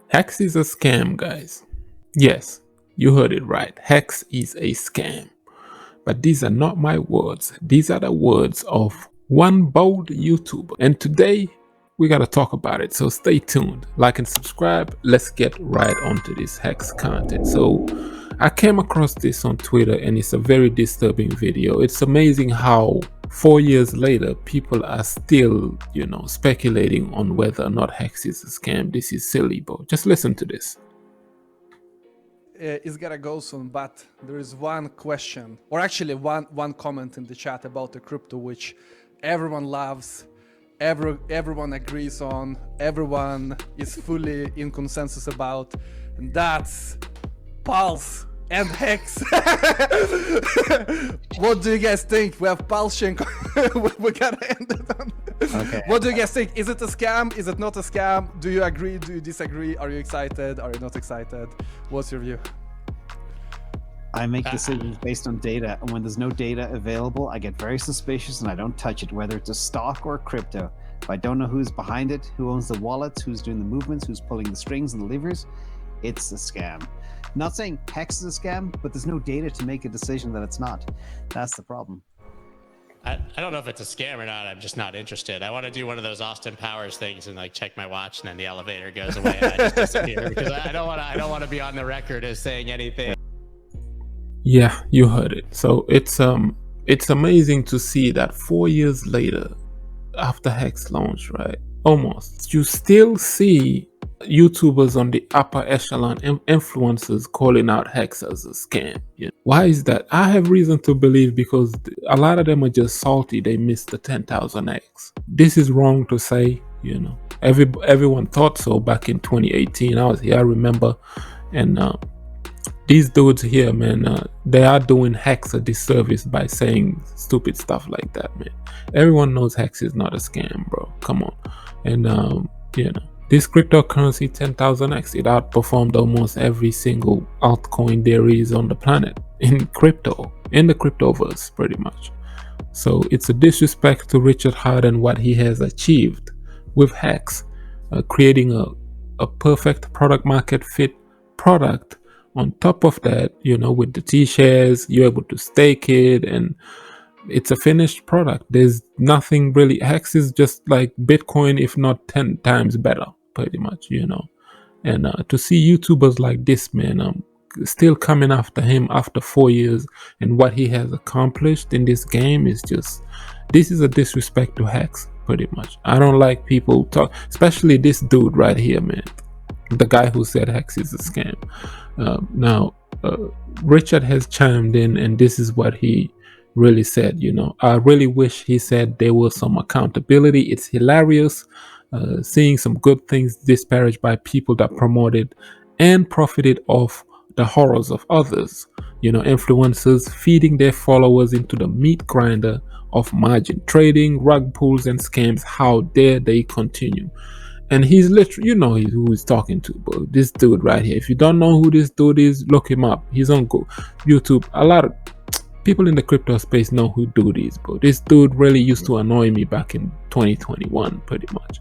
Hex is a scam, guys. Yes, you heard it right. Hex is a scam. But these are not my words. These are the words of one bold YouTuber. And today we got to talk about it. So stay tuned, like and subscribe. Let's get right onto this Hex content. So I came across this on Twitter and it's a very disturbing video. It's amazing how 4 years later people are still, speculating on whether or not Hex is a scam. This is silly, bro. Just listen to this. It's gonna go soon, but there is one question, or actually one comment in the chat about the crypto which everyone loves, everyone agrees on, everyone is fully in consensus about, and that's Pulse and Hex. What do you guys think? We have Pulsechain. We gotta end it on. Okay. What do you guys think? Is it a scam? Is it not a scam? Do you agree? Do you disagree? Are you excited? Are you not excited? What's your view? I make decisions based on data, and when there's no data available, I get very suspicious and I don't touch it, whether it's a stock or crypto. If I don't know who's behind it, who owns the wallets, who's doing the movements, who's pulling the strings and the levers, it's a scam. Not saying Hex is a scam, but there's no data to make a decision that it's not. That's the problem. I don't know if it's a scam or not. I'm just not interested. I want to do one of those Austin Powers things and like check my watch, and then the elevator goes away and I just disappear because I don't want to be on the record as saying anything. Yeah, you heard it. So it's amazing to see that 4 years later, after Hex launch, right? Almost, you still see YouTubers on the upper echelon influencers calling out Hex as a scam. Why is that? I have reason to believe because a lot of them are just salty they missed the 10,000x. This is wrong to say, everyone thought so back in 2018. I was here, I remember, and these dudes here, man, they are doing Hex a disservice by saying stupid stuff like that, man. Everyone knows Hex is not a scam, bro. Come on. And this cryptocurrency 10,000x, it outperformed almost every single altcoin there is on the planet in the cryptoverse, pretty much. So it's a disrespect to Richard Hart and what he has achieved with Hex, creating a perfect product market fit product. On top of that, with the T-shares, you're able to stake it and it's a finished product. There's nothing really. Hex is just like Bitcoin, if not 10 times better, pretty much, And to see YouTubers like this, man, still coming after him after 4 years and what he has accomplished in this game is just, this is a disrespect to Hex, pretty much. I don't like people talk, especially this dude right here, man. The guy who said Hex is a scam. Now, Richard has chimed in, and this is what he really said. I really wish he said there was some accountability. It's hilarious seeing some good things disparaged by people that promoted and profited off the horrors of others. Influencers feeding their followers into the meat grinder of margin trading, rug pulls, and scams. How dare they continue? And he's literally, who he's talking to, bro. This dude right here. If you don't know who this dude is, look him up. He's on YouTube. A lot of people in the crypto space know who dude is, bro. This dude really used to annoy me back in 2021, pretty much.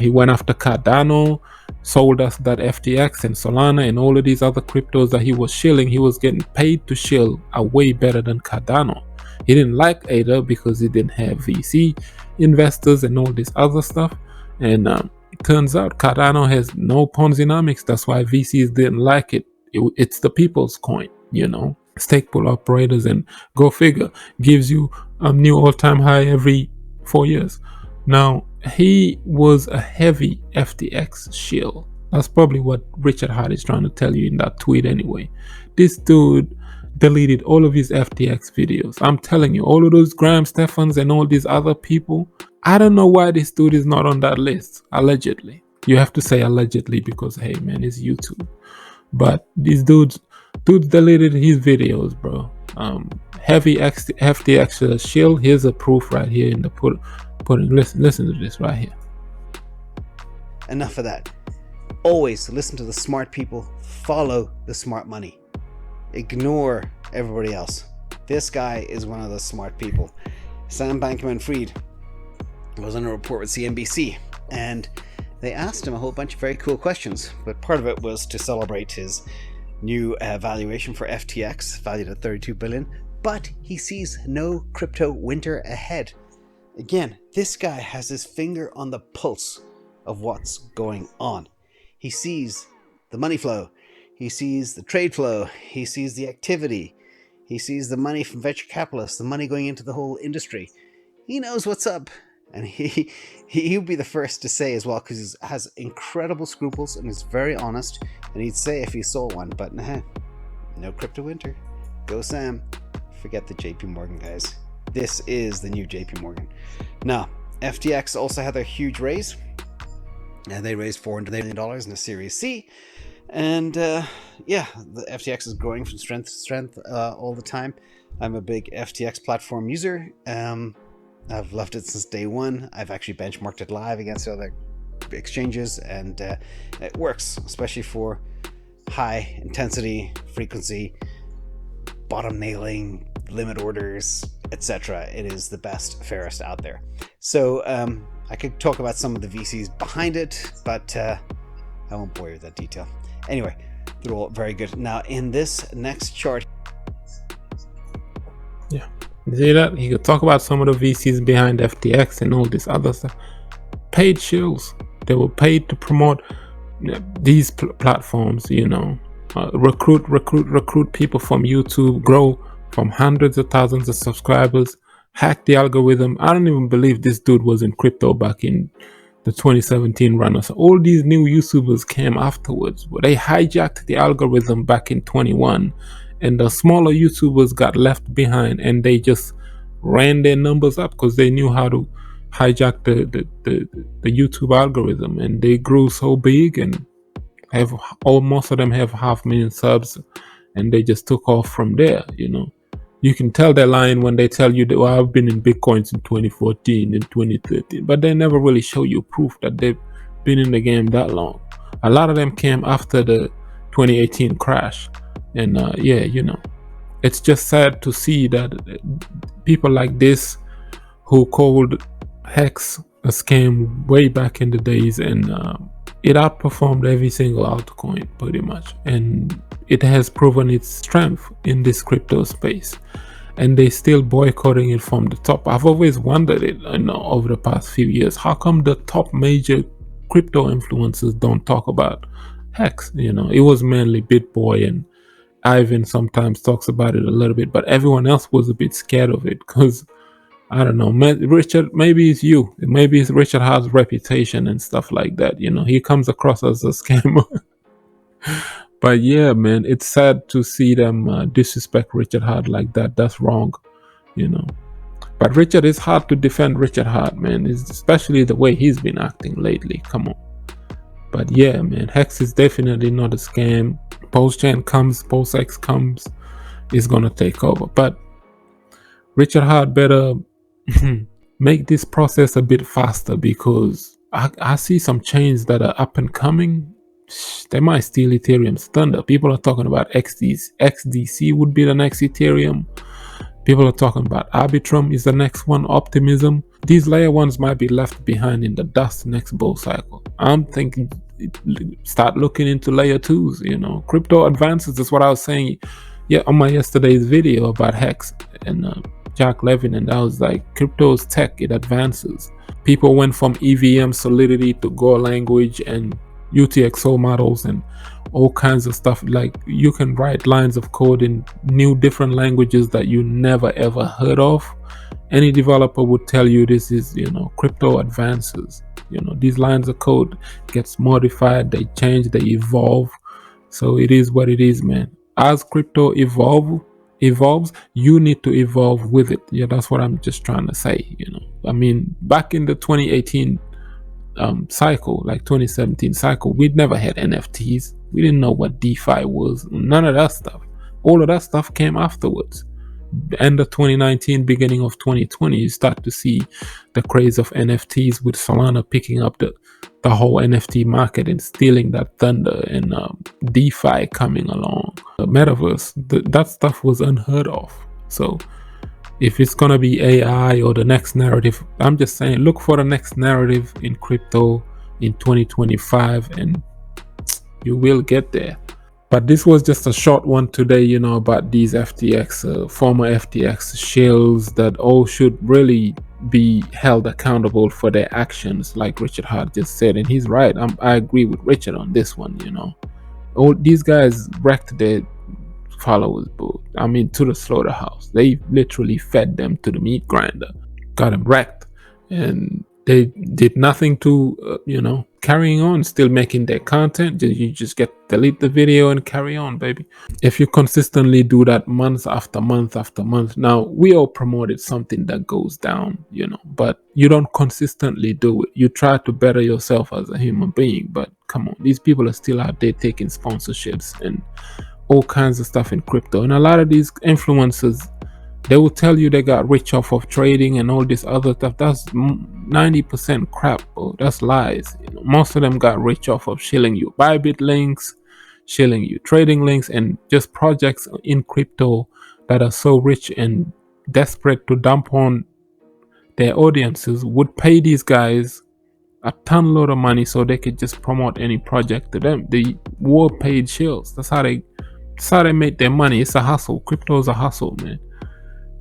He went after Cardano, sold us that FTX and Solana and all of these other cryptos that he was shilling. He was getting paid to shill are way better than Cardano. He didn't like ADA because he didn't have VC investors and all this other stuff. And turns out Cardano has no Ponzinomics. That's why VCs didn't like it. It's the people's coin, Stake pool operators, and go figure, gives you a new all-time high every 4 years. Now, he was a heavy FTX shill. That's probably what Richard Hart is trying to tell you in that tweet anyway. This dude deleted all of his FTX videos. I'm telling you, all of those Graham Stephans and all these other people, I don't know why this dude is not on that list, allegedly. You have to say allegedly because, hey, man, it's YouTube. But these dudes deleted his videos, bro. Heavy FTX shill. Here's a proof right here in the pudding. Listen to this right here. Enough of that. Always listen to the smart people. Follow the smart money. Ignore everybody else. This guy is one of the smart people. Sam Bankman-Fried was on a report with CNBC, and they asked him a whole bunch of very cool questions, but part of it was to celebrate his new valuation for FTX, valued at 32 billion, but he sees no crypto winter ahead. Again, this guy has his finger on the pulse of what's going on. He sees the money flow, he sees the trade flow, he sees the activity, he sees the money from venture capitalists, the money going into the whole industry. He knows what's up, and he would be the first to say as well, because he has incredible scruples and is very honest, and he'd say if he saw one, but no crypto winter. Go Sam. Forget the JP Morgan guys. This is the new JP Morgan. Now, FTX also had their huge raise, and they raised $400 million in a Series C. And the FTX is growing from strength to strength all the time. I'm a big FTX platform user. I've loved it since day one. I've actually benchmarked it live against other exchanges, and it works, especially for high intensity, frequency, bottom nailing, limit orders, etc. It is the best, fairest out there. So I could talk about some of the VCs behind it, but I won't bore you with that detail. Anyway, they're all very good. Now, in this next chart, Yeah. You see that? He could talk about some of the VCs behind FTX and all this other stuff. Paid shills. They were paid to promote these platforms, recruit people from YouTube, grow from hundreds of thousands of subscribers, hack the algorithm. I don't even believe this dude was in crypto back in the 2017 run. So all these new YouTubers came afterwards. They hijacked the algorithm back in 21, and the smaller YouTubers got left behind, and they just ran their numbers up because they knew how to hijack the YouTube algorithm, and they grew so big, and most of them have 500,000 subs, and they just took off from there. You can tell they're lying when they tell you that, well, I've been in Bitcoins in 2014 and 2013, but they never really show you proof that they've been in the game that long. A lot of them came after the 2018 crash, and it's just sad to see that people like this, who called Hex a scam way back in the days, and it outperformed every single altcoin pretty much, and it has proven its strength in this crypto space, and they still boycotting it from the top. I've always wondered it, over the past few years, how come the top major crypto influencers don't talk about Hex? It was mainly Bitboy, and Ivan sometimes talks about it a little bit, but everyone else was a bit scared of it because, I don't know, Richard, maybe it's you. Maybe it's Richard Hard's reputation and stuff like that. He comes across as a scammer. But yeah, man, it's sad to see them disrespect Richard Hard like that. That's wrong, But Richard, it's hard to defend Richard Hard, man. It's especially the way he's been acting lately. Come on. But yeah, man, Hex is definitely not a scam. Pulsechain comes, PulseX comes, is gonna take over. But Richard Hard better make this process a bit faster, because I see some chains that are up and coming. They might steal Ethereum's thunder. People are talking about XDC would be the next Ethereum. People are talking about Arbitrum is the next one, Optimism. These layer ones might be left behind in the dust next bull cycle. I'm thinking start looking into layer twos, Crypto advances is what I was saying on my yesterday's video about Hex and Jack Levin, and I was like, crypto's tech, it advances. People went from EVM Solidity to Go language and UTXO models and all kinds of stuff. Like, you can write lines of code in new different languages that you never ever heard of. Any developer would tell you this is, crypto advances. These lines of code gets modified, they change, they evolve. So it is what it is, man. As crypto evolves, you need to evolve with it. Yeah, that's what I'm just trying to say. I mean, back in the 2018 cycle, like 2017 cycle, we'd never had NFTs. We didn't know what DeFi was. None of that stuff. All of that stuff came afterwards. End of 2019, beginning of 2020, you start to see the craze of NFTs, with Solana picking up the whole NFT market and stealing that thunder, and DeFi coming along. The metaverse, that stuff was unheard of. So if it's gonna be AI or the next narrative, I'm just saying, look for the next narrative in crypto, in 2025, and you will get there. But this was just a short one today, you know, about these FTX, former FTX shills that all should really be held accountable for their actions, like Richard Hart just said. And he's right. I agree with Richard on this one, you know. All these guys wrecked their followers, bro. I mean, to the slaughterhouse. They literally fed them to the meat grinder, got them wrecked. And they did nothing to, you know, carrying on, still making their content. You just delete the video and carry on, baby. If you consistently do that month after month after month, now we all promoted something that goes down, you know, but you don't consistently do it. You try to better yourself as a human being, but come on, these people are still out there taking sponsorships and all kinds of stuff in crypto. And a lot of these influencers, they will tell you they got rich off of trading and all this other stuff. That's 90% crap, bro. That's lies. You know, most of them got rich off of shilling you Bybit links, shilling you trading links, and just projects in crypto that are so rich and desperate to dump on their audiences would pay these guys a ton load of money so they could just promote any project to them. The war paid shills. That's how they make their money. It's a hustle. Crypto is a hustle, man.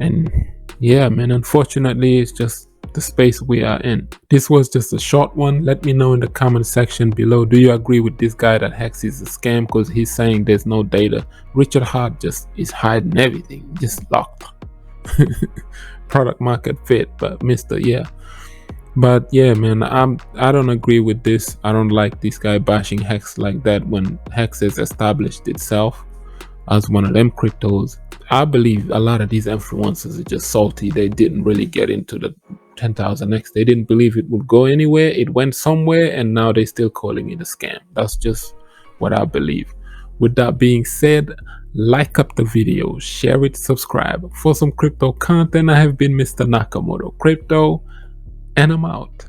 And yeah, man, unfortunately, it's just the space we are in. This was just a short one. Let me know in the comment section below. Do you agree with this guy that Hex is a scam because he's saying there's no data? Richard Hart just is hiding everything, just locked. Product market fit, but But yeah, man, I don't agree with this. I don't like this guy bashing Hex like that when Hex has established itself as one of them cryptos. I believe a lot of these influencers are just salty. They didn't really get into the 10,000x. They didn't believe it would go anywhere. It went somewhere, and now they're still calling it a scam. That's just what I believe. With that being said, like up the video, share it, subscribe. For some crypto content, I have been Mr. Nakamoto Crypto, and I'm out.